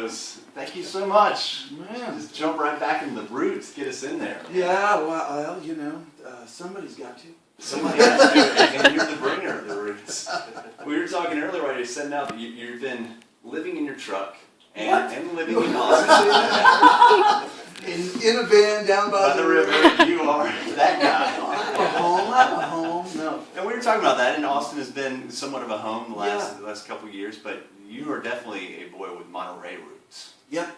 those. Thank you so much. Man. Just jump right back into the roots. Get us in there. Yeah, well, you know, somebody's got to. Somebody has to, and you're the bringer of the roots. We were talking earlier while you were setting up, you've been living in your truck and living in Austin. in a van down by the river. You are that guy. I'm a home. No. And we were talking about that, and Austin has been somewhat of a home the last couple of years, but you are definitely a boy with Monterey roots. Yep.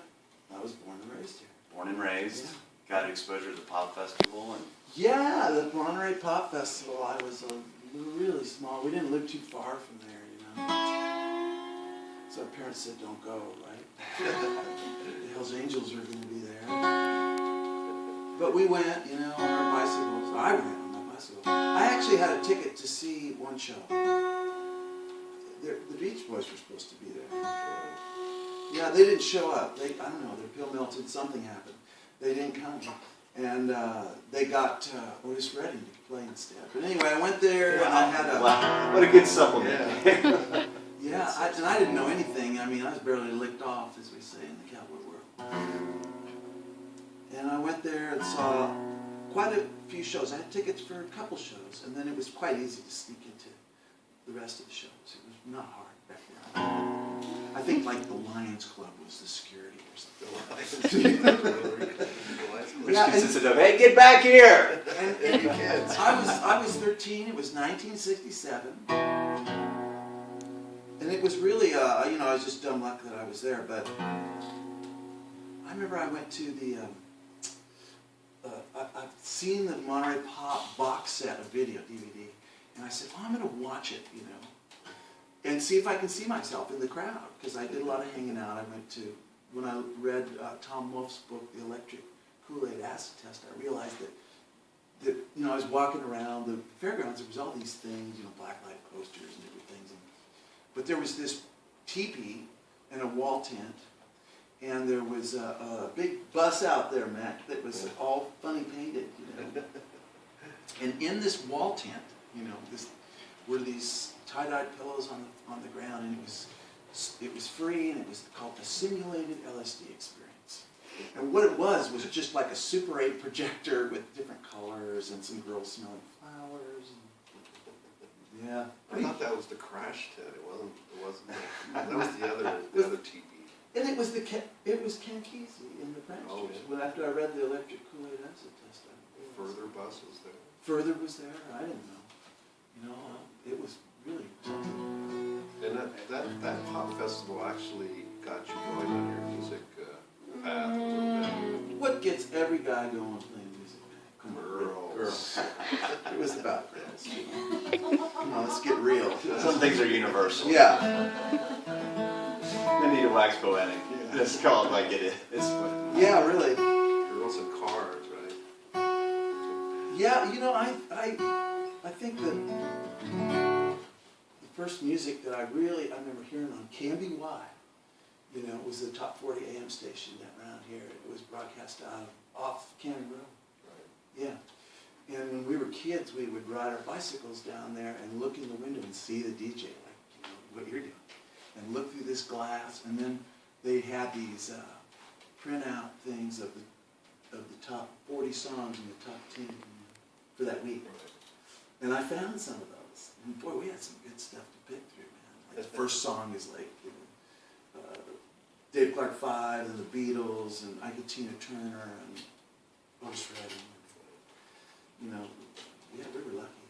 I was born and raised here. Born and raised. Yeah. Got exposure to the pop festival. And yeah, the Monterey Pop Festival, I was really small. We didn't live too far from there, you know. So our parents said, don't go, right? The Hells Angels are going to be there. But we went, you know, on our bicycles. I went on my bicycle. I actually had a ticket to see one show. The Beach Boys were supposed to be there. Yeah, they didn't show up. I don't know, their pill melted, something happened. They didn't come. And they got Otis Redding to play instead. But anyway, I went there and I had a... Wow, what a good supplement. Yeah, and I didn't know anything. I mean, I was barely licked off, as we say in the cowboy world. And I went there and saw quite a few shows. I had tickets for a couple shows, and then it was quite easy to sneak into the rest of the shows. It was not hard back then. I think like the Lions Club was the security or something. Which consisted of, hey, get back here! And I was 13, it was 1967. And it was really, you know, I was just dumb luck that I was there, but I remember I went to the, I've seen the Monterey Pop box set of video, DVD, and I said, well, I'm going to watch it, you know, and see if I can see myself in the crowd, because I did a lot of hanging out. I went to, when I read Tom Wolfe's book, The Electric Kool-Aid Acid Test, I realized that, you know, I was walking around the fairgrounds, there was all these things, you know, blacklight posters and different things, but there was this teepee and a wall tent, and there was a big bus out there, Matt, that was all funny painted, you know. And in this wall tent, you know, were these tie-dye pillows on the ground, and it was free, and it was called a simulated LSD experience. And what it was just like a Super 8 projector with different colors and some girls smelling flowers. And, yeah. I thought that was the crash tent. It wasn't. That was the other TV. And it was Ken Kesey in the French. Oh, yeah. Well, after I read the Electric Kool-Aid Acid Test, Further buses there. Further was there. I didn't know. You know, it was really something. And that pop festival actually got you going on your music path a little bit. What gets every guy going playing music? Come on, Girls. It was about girls. Come on, let's get real. Some things are universal. Yeah. They need a wax poetic. Yeah. Let's call it like it is. Yeah, really. Girls and cars, right? Yeah, you know, I think that the first music that I remember hearing on KMBY, you know, it was the top 40 AM station down around here. It was broadcast off Cannon Road. Right. Yeah. And when we were kids, we would ride our bicycles down there and look in the window and see the DJ, like, you know, what you're doing. And look through this glass, and then they had these printout things of the top 40 songs and the top 10 for that week. Right. And I found some of those, and boy, we had some good stuff to pick through, man. Like the first song is like, you know, Dave Clark 5 and the Beatles and Ike Tina Turner and Otis Redding. You know, yeah, we were lucky.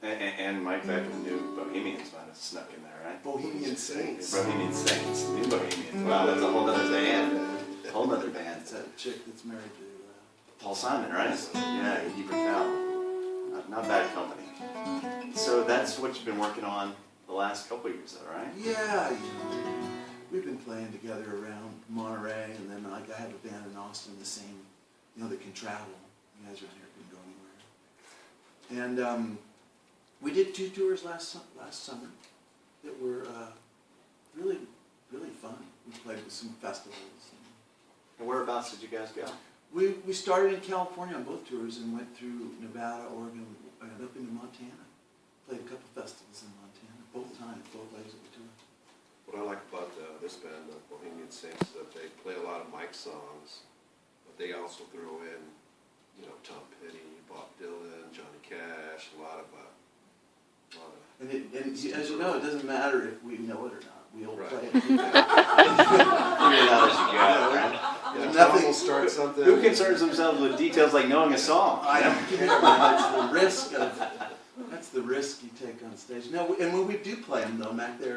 And Mike Beck and the New Bohemians might have snuck in there, right? Bohemian Saints. Bohemian Saints, New Bohemians. Wow, that's a whole other band. A whole other band. It's that chick that's married to Paul Simon, right? Yeah, Hebert Fowler. Not bad company. So that's what you've been working on the last couple of years, though, right? Yeah, you know, we've been playing together around Monterey, and then like I have a band in Austin, the same, you know, that can travel. You guys around here couldn't go anywhere. And we did 2 tours last summer that were really, really fun. We played with some festivals. And whereabouts did you guys go? We started in California on both tours and went through Nevada, Oregon, and up into Montana. Played a couple festivals in Montana, both times, both legs of the tour. What I like about this band, lot of Mike songs, but they also throw in, you know, Tom Petty, Bob Dylan, Johnny Cash, a lot of. And as you know, it doesn't matter if we know it or not. We'll Right. play it. Figure it out as you go. Yeah, Tom Nothing- will start something. Who concerns themselves with details like knowing a song? I don't care, man. That's the risk you take on stage. No, and when we do play them though, Mac, they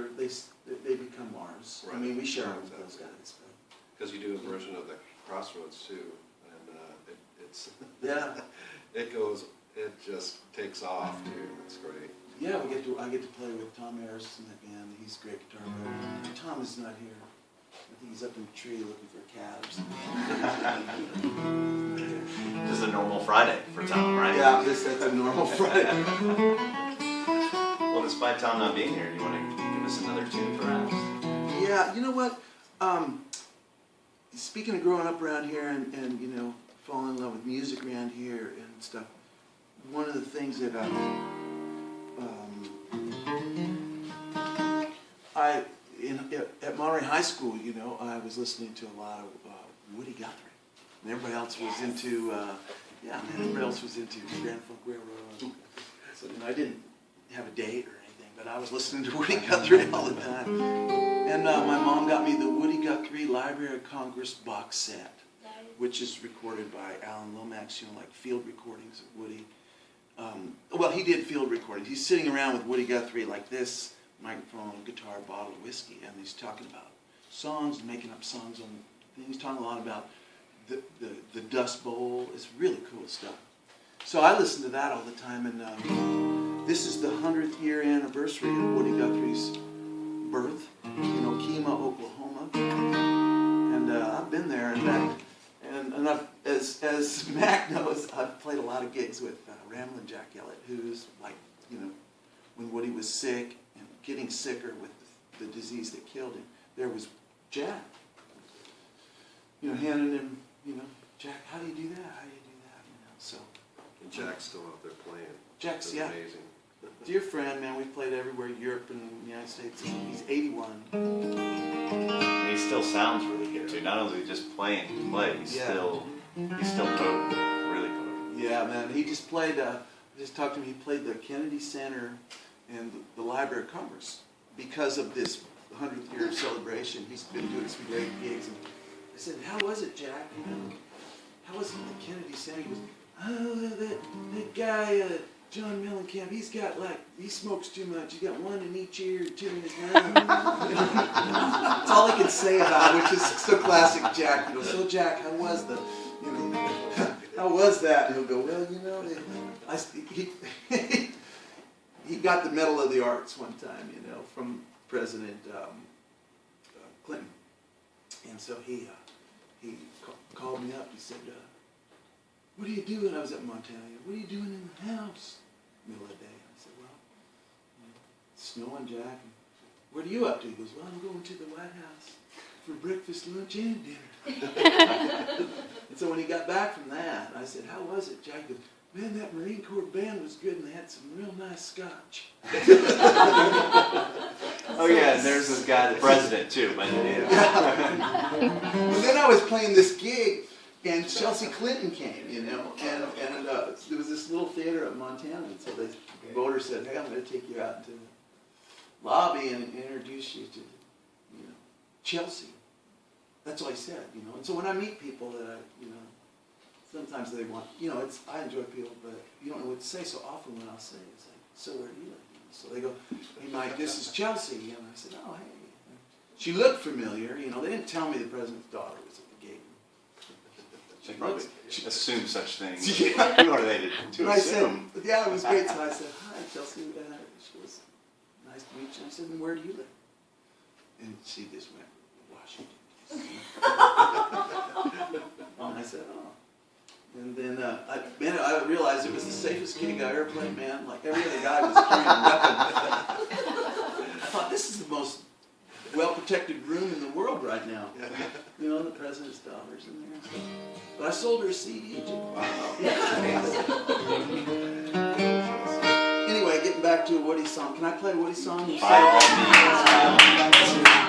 become ours. I mean, we share them with those guys. Because you do a version of the Crossroads too, and it's Yeah, it just takes off, dude. It's great. yeah. I get to play with Tom Harris in that band. He's a great guitar player. Tom is not here. I think he's up in a tree looking for a cat or something. This is a normal Friday for Tom, right? Yeah, that's a normal Friday. Well, despite Tom not being here, do you want to give us another tune perhaps? Yeah, you know what? Speaking of growing up around here and you know, falling in love with music around here and stuff, one of the things that at Monterey High School, you know, I was listening to a lot of Woody Guthrie. And everybody else was into, everybody else was into Grand Funk Railroad. So you know, I didn't have a date or anything, but I was listening to Woody Guthrie all the time. And my mom got me the Woody Guthrie Library of Congress box set, which is recorded by Alan Lomax, you know, like field recordings of Woody. Well, he did field recordings. He's sitting around with Woody Guthrie like this, microphone, guitar, bottle of whiskey, and he's talking about songs and making up songs on things. He's talking a lot about the Dust Bowl. It's really cool stuff. So I listen to that all the time, and this is the 100th year anniversary of Woody Guthrie's birth in Okemah, Oklahoma, and I've been there and back, and I've, as Mac knows, I've played a lot of gigs with Ramblin' Jack Elliott, who's like, you know, when Woody was sick and getting sicker with the disease that killed him, there was Jack, you know, handing him, you know, Jack, how do you do that? How do you do that? You know, so. And Jack's still out there playing. Jack's, That's yeah. amazing. Dear friend, man, we've played everywhere, Europe and the United States. He's 81. And he still sounds really good too. Not only just playing to play, he's still potent, really potent. Yeah, man, he just played, just talked to me, he played the Kennedy Center and the Library of Congress because of this 100th year celebration. He's been doing some great gigs. And I said, how was it, Jack? You know, how was it at the Kennedy Center? He goes, oh, that guy, John Mellencamp, he smokes too much. He's got one in each ear, two in his mouth. That's all I can say about it, which is so classic Jack. You know, so Jack, how was how was that? And he'll go, well, you know, he got the Medal of the Arts one time, you know, from President Clinton. And so he called me up. He said, what are you doing? I was at Montana. What are you doing in the house? Middle of the day. I said, well, it's snowing, Jack. And what are you up to? He goes, well, I'm going to the White House for breakfast, lunch, and dinner. And so when he got back from that, I said, how was it, Jack? He goes, man, that Marine Corps band was good, and they had some real nice scotch. Oh yeah, and there's this guy, the president too. But And then I was playing this gig, and Chelsea Clinton came, you know, and there was this little theater at Montana, and so the voter said, hey, I'm going to take you out into the lobby and introduce you to, you know, Chelsea. That's all he said, you know. And so when I meet people that I, you know, sometimes they want, you know, I enjoy people, but you don't know what to say. So often when I'll say, it's like, so where do you live? So they go, hey, Mike, this is Chelsea. And I said, oh, hey. And she looked familiar, you know. They didn't tell me the president's daughter was at the gig. she probably assumed such things. Yeah. Who are they to And I assume? said, yeah, it was great. So I said, hi, Chelsea. She was nice to meet you. I said, and where do you live? And she just went, Washington. And I said, oh. And then I realized it was the safest gig I ever played, man. Like every other guy was carrying a weapon. I thought, this is the most well-protected room in the world right now. You know, the president's daughter's in there. So. But I sold her a CD. Anyway, getting back to a Woody song. Can I play a Woody song? By all means.